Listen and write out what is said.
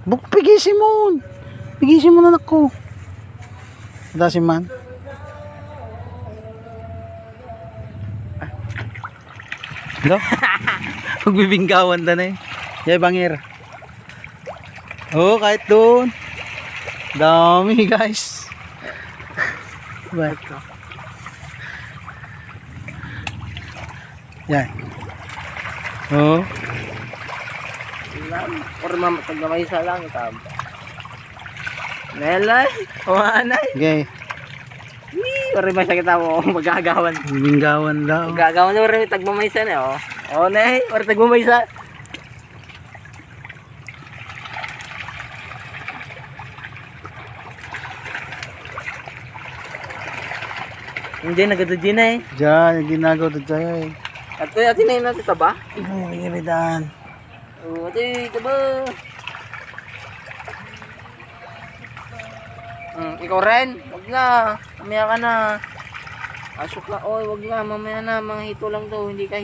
Buk, pigisin mo. Pigisin mo na ako. Dasin man. Hello? Magbibinggawan na eh. Yay, bangir. Oh, kahit doon. Dami guys. Ba't? Yan. Oh. Or pagmamaysa lang ito. Nelay, umanay. Okay. Or may sakit mo, magagawan. Binggawan daw. Magagawan na rin tagmamaysa na, oh. Oh, nay, or tagmamaysa. Hindi, nagadadya na eh. Diyan, yung ginagawa doon dyan. At kaya tinayin natin ito ba? Ay, iridan. Oo, ito ba? Ikaw rin? Wag na. Mamaya ka na. Asok na. Oy, wag na. Mamaya na. Mga hito lang daw. Hindi ka